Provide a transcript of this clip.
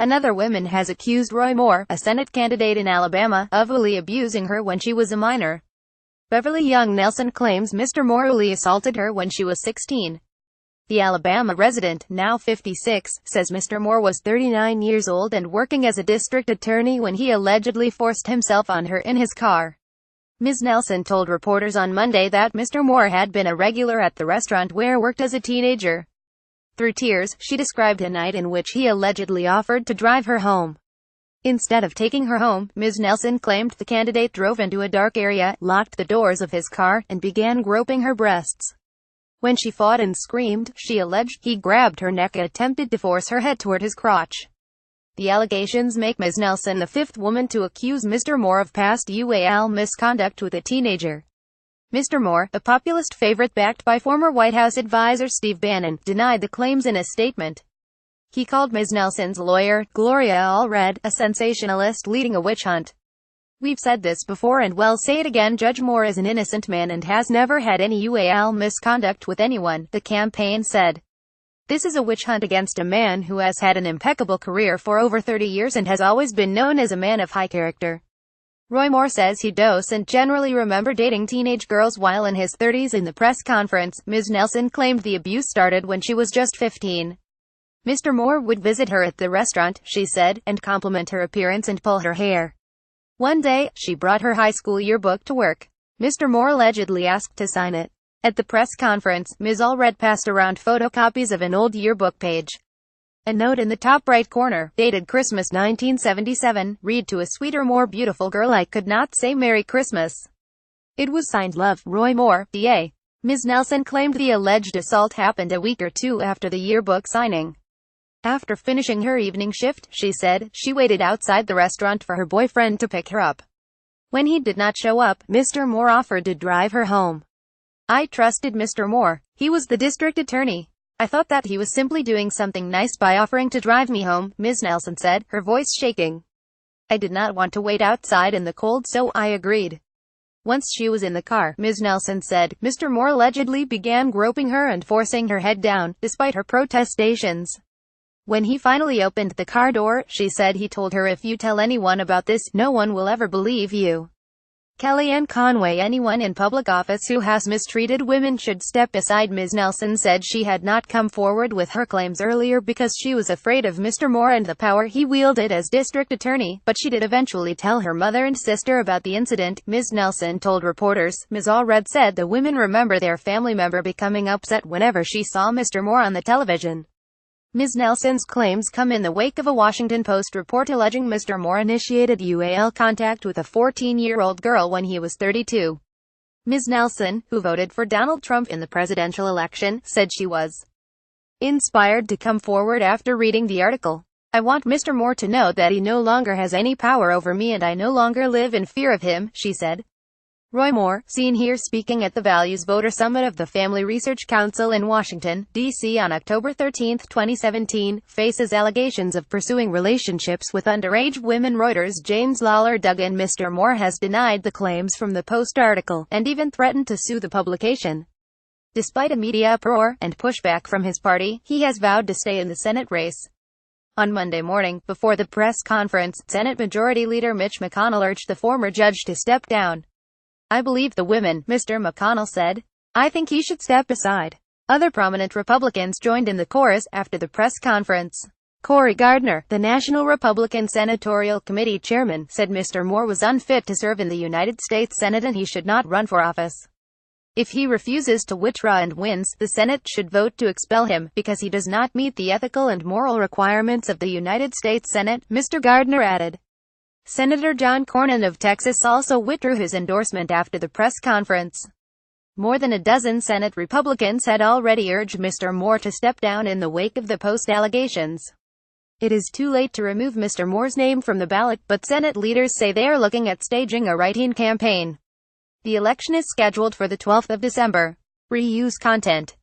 Another woman has accused Roy Moore, a Senate candidate in Alabama, of ually abusing her when she was a minor. Beverly Young Nelson claims Mr. Moore ually assaulted her when she was 16. The Alabama resident, now 56, says Mr. Moore was 39 years old and working as a district attorney when he allegedly forced himself on her in his car. Ms. Nelson told reporters on Monday that Mr. Moore had been a regular at the restaurant where worked as a teenager. Through tears, she described a night in which he allegedly offered to drive her home. Instead of taking her home, Ms. Nelson claimed the candidate drove into a dark area, locked the doors of his car, and began groping her breasts. When she fought and screamed, she alleged, he grabbed her neck and attempted to force her head toward his crotch. The allegations make Ms. Nelson the fifth woman to accuse Mr. Moore of past uall misconduct with a teenager. Mr. Moore, a populist favorite backed by former White House advisor Steve Bannon, denied the claims in a statement. He called Ms. Nelson's lawyer, Gloria Allred, a sensationalist leading a witch hunt. "We've said this before and we'll say it again. Judge Moore is an innocent man and has never had any uall misconduct with anyone," the campaign said. "This is a witch hunt against a man who has had an impeccable career for over 30 years and has always been known as a man of high character." Roy Moore says he doesn't generally remember dating teenage girls while in his 30s. In the press conference, Ms. Nelson claimed the abuse started when she was just 15. Mr. Moore would visit her at the restaurant, she said, and compliment her appearance and pull her hair. One day, she brought her high school yearbook to work. Mr. Moore allegedly asked to sign it. At the press conference, Ms. Allred passed around photocopies of an old yearbook page. A note in the top right corner, dated Christmas 1977, read, "To a sweeter, more beautiful girl I could not say Merry Christmas." It was signed Love, Roy Moore, DA. Ms. Nelson claimed the alleged assault happened a week or two after the yearbook signing. After finishing her evening shift, she said, she waited outside the restaurant for her boyfriend to pick her up. When he did not show up, Mr. Moore offered to drive her home. "I trusted Mr. Moore. He was the district attorney. I thought that he was simply doing something nice by offering to drive me home," Ms. Nelson said, her voice shaking. "I did not want to wait outside in the cold, so I agreed." Once she was in the car, Ms. Nelson said, Mr. Moore allegedly began groping her and forcing her head down, despite her protestations. When he finally opened the car door, she said he told her, "If you tell anyone about this, no one will ever believe you." Kellyanne Conway: "Anyone in public office who has mistreated women should step aside." Ms. Nelson said she had not come forward with her claims earlier because she was afraid of Mr. Moore and the power he wielded as district attorney, but she did eventually tell her mother and sister about the incident, Ms. Nelson told reporters. Ms. Allred said the women remember their family member becoming upset whenever she saw Mr. Moore on the television. Ms. Nelson's claims come in the wake of a Washington Post report alleging Mr. Moore initiated uall contact with a 14-year-old girl when he was 32. Ms. Nelson, who voted for Donald Trump in the presidential election, said she was inspired to come forward after reading the article. "I want Mr. Moore to know that he no longer has any power over me and I no longer live in fear of him," she said. Roy Moore, seen here speaking at the Values Voter Summit of the Family Research Council in Washington, D.C. on October 13, 2017, faces allegations of pursuing relationships with underage women. Reuters' James Lawler Duggan: Mr. Moore has denied the claims from the Post article, and even threatened to sue the publication. Despite a media uproar and pushback from his party, he has vowed to stay in the Senate race. On Monday morning, before the press conference, Senate Majority Leader Mitch McConnell urged the former judge to step down. "I believe the women," Mr. McConnell said. "I think he should step aside." Other prominent Republicans joined in the chorus after the press conference. Cory Gardner, the National Republican Senatorial Committee chairman, said Mr. Moore was unfit to serve in the United States Senate and he should not run for office. If he refuses to withdraw and wins, the Senate should vote to expel him, because he does not meet the ethical and moral requirements of the United States Senate, Mr. Gardner added. Senator John Cornyn of Texas also withdrew his endorsement after the press conference. More than a dozen Senate Republicans had already urged Mr. Moore to step down in the wake of the Post allegations. It is too late to remove Mr. Moore's name from the ballot, but Senate leaders say they are looking at staging a write-in campaign. The election is scheduled for the 12th of December. Reuse content.